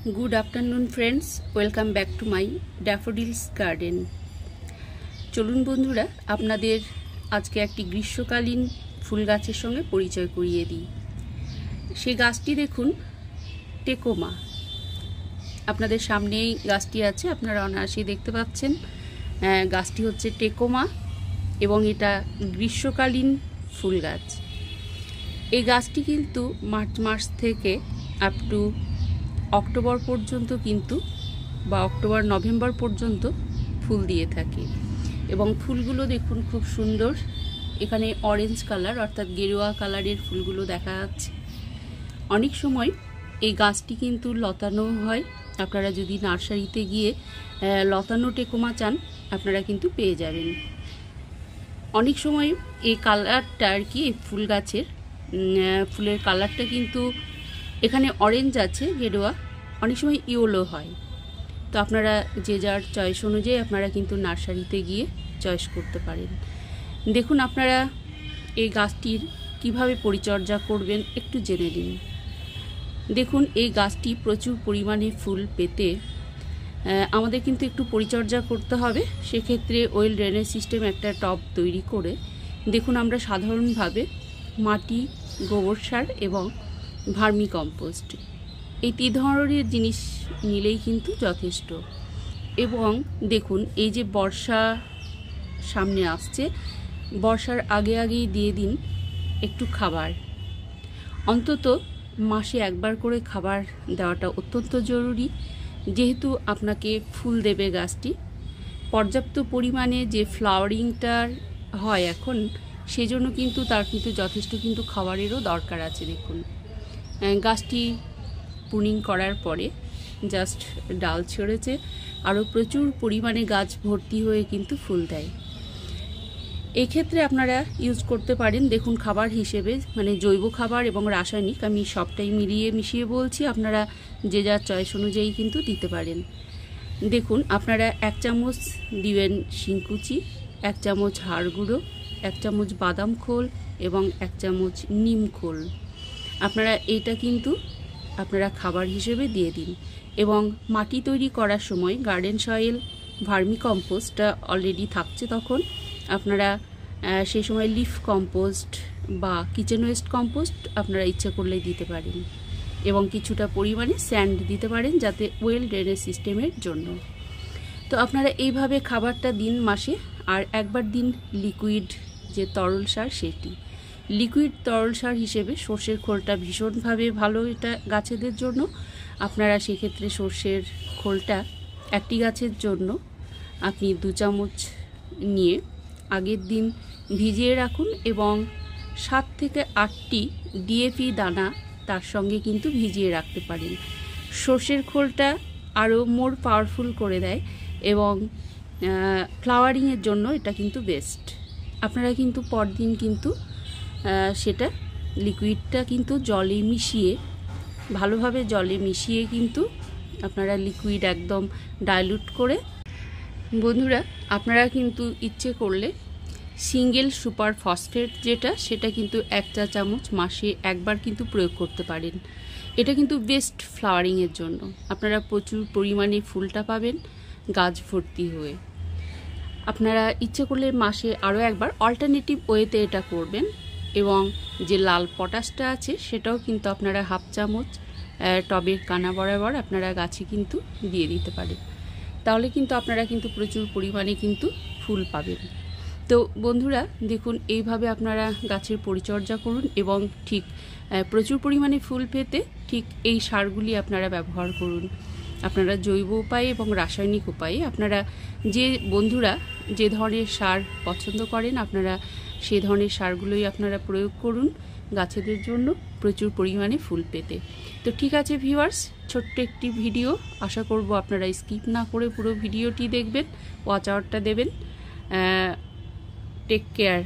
Good afternoon friends, welcome back to my daffodils garden. चलुन बंधुरा आपनादेर आज के एक ग्रीष्मकालीन फुल गाछेर संगे परिचय करिए दी। सेई गाछटी देखुन, टेकोमा। आपनादेर सामनेई गाछटी आछे, आपनारा अनायासेई देखते पाच्छेन। गाछटी होच्छे टेकोमा एबं एटा ग्रीष्मकालीन फुल गाछ। এই গাছটি কিন্তু মার্চ মাস থেকে আপ টু অক্টোবর পর্যন্ত কিন্তু বা অক্টোবর নভেম্বর পর্যন্ত ফুল দিয়ে থাকে এবং ফুলগুলো দেখুন খুব সুন্দর। এখানে অরেঞ্জ কালার অর্থাৎ গেরুয়া কালারের ফুলগুলো দেখা যাচ্ছে। অনেক সময় এই গাছটি কিন্তু লতানো হয়। আপনারা যদি নার্সারিতে গিয়ে লতানো টেকোমা চান আপনারা কিন্তু পেয়ে যাবেন। অনেক সময় এই কালারটা আর কি ফুল গাছের ফুলের কালারটা কিন্তু এখানে অরেঞ্জ আছে গেরুয়া, অনেক সময় ইয়েলো হয়। তো আপনারা যে যার চয়েস অনুযায়ী আপনারা কিন্তু নার্সারিতে গিয়ে চয়েস করতে পারেন। দেখুন আপনারা এই গাছটির কিভাবে পরিচর্যা করবেন একটু জেনে নিন। দেখুন এই গাছটি প্রচুর পরিমাণে ফুল পেতে আমাদের কিন্তু একটু পরিচর্যা করতে হবে। সেক্ষেত্রে ওয়েল ড্রেনেজ সিস্টেম একটা টব তৈরি করে দেখুন আমরা সাধারণভাবে মাটি, গোবর সার এবং ভার্মি কম্পোস্ট এই তিন ধরনের জিনিস নিলেই কিন্তু যথেষ্ট। এবং দেখুন এই যে বর্ষা সামনে আসছে, বর্ষার আগে আগেই দিয়ে দিন একটু খাবার। অন্তত মাসে একবার করে খাবার দেওয়াটা অত্যন্ত জরুরি, যেহেতু আপনাকে ফুল দেবে গাছটি। পর্যাপ্ত পরিমাণে যে ফ্লাওয়ারিংটার হয় এখন, সেই জন্য কিন্তু তার কিন্তু যথেষ্ট কিন্তু খাবারেরও দরকার আছে। দেখুন গাছটি প্রুনিং করার পরে জাস্ট ডাল ছড়েছে, আরও প্রচুর পরিমাণে গাছ ভর্তি হয়ে কিন্তু ফুল দেয়। এই ক্ষেত্রে আপনারা ইউজ করতে পারেন দেখুন খাবার হিসেবে, মানে জৈব খাবার এবং রাসায়নিক, আমি সবটাই মিশিয়ে বলছি, আপনারা যে যার চয়েস অনুযায়ী কিন্তু দিতে পারেন। দেখুন আপনারা 1 চামচ দিবেন শিংকুচি, 1 চামচ হাড় গুঁড়ো, 1 চামচ বাদাম খোল এবং 1 চামচ নিম খোল। আপনারা এইটা কিন্তু আপনারা খাবার হিসেবে দিয়ে দিন। এবং মাটি তৈরি করার সময় গার্ডেন সয়েল, ভার্মি কম্পোস্টটা অলরেডি থাকছে, তখন আপনারা সেই সময় লিফ কম্পোস্ট বা কিচেন ওয়েস্ট কম্পোস্ট আপনারা ইচ্ছে করলে দিতে পারেন এবং কিছুটা পরিমাণে স্যান্ড দিতে পারেন যাতে ওয়েল ড্রেনেজ সিস্টেমের জন্য। তো আপনারা এইভাবে খাবারটা দিন মাসে। আর একবার দিন লিকুইড যে তরল সার, সেটি লিকুইড তরল সার হিসেবে সর্ষের খোলটা ভীষণভাবে ভালো এটা গাছেদের জন্য। আপনারা সেক্ষেত্রে সর্ষের খোলটা একটি গাছের জন্য আপনি 2 চামচ নিয়ে আগের দিন ভিজিয়ে রাখুন এবং 7 থেকে 8টি ডিএপি দানা তার সঙ্গে কিন্তু ভিজিয়ে রাখতে পারেন। সর্ষের খোলটা আরও মোর পাওয়ারফুল করে দেয় এবং ফ্লাওয়ারিংয়ের জন্য এটা কিন্তু বেস্ট। আপনারা কিন্তু পরদিন কিন্তু সেটা লিকুইডটা কিন্তু জলে মিশিয়ে, ভালোভাবে জলে মিশিয়ে কিন্তু আপনারা লিকুইড একদম ডাইলুট করে, বন্ধুরা আপনারা কিন্তু ইচ্ছে করলে সিঙ্গেল সুপার ফসফেট যেটা, সেটা কিন্তু 1 চা চামচ মাসে একবার কিন্তু প্রয়োগ করতে পারেন। এটা কিন্তু বেস্ট ফ্লাওয়ারিংয়ের জন্য। আপনারা প্রচুর পরিমাণে ফুলটা পাবেন গাছ ভর্তি হয়ে। আপনারা ইচ্ছে করলে মাসে আরও একবার অল্টারনেটিভ ওয়েতে এটা করবেন। এবং যে লাল পটাশটা আছে সেটাও কিন্তু আপনারা 1/2 চামচ টবের কানা বরাবর আপনারা গাছে কিন্তু দিয়ে দিতে পারেন। তাহলে কিন্তু আপনারা কিন্তু প্রচুর পরিমাণে কিন্তু ফুল পাবেন। তো বন্ধুরা দেখুন এইভাবে আপনারা গাছের পরিচর্যা করুন এবং ঠিক প্রচুর পরিমাণে ফুল পেতে ঠিক এই সারগুলি আপনারা ব্যবহার করুন। আপনারা জৈব উপায়ে এবং রাসায়নিক উপায়ে আপনারা যে বন্ধুরা যে ধরনের সার পছন্দ করেন আপনারা সেই ধরনের সারগুলোই আপনারা প্রয়োগ করুন গাছেদের জন্য প্রচুর পরিমাণে ফুল পেতে। তো ঠিক আছে ভিউয়ার্স, ছোট্ট একটি ভিডিও, আশা করব আপনারা স্কিপ না করে পুরো ভিডিওটি দেখবেন, ওয়াচ আওয়ারটা দেবেন। Take care.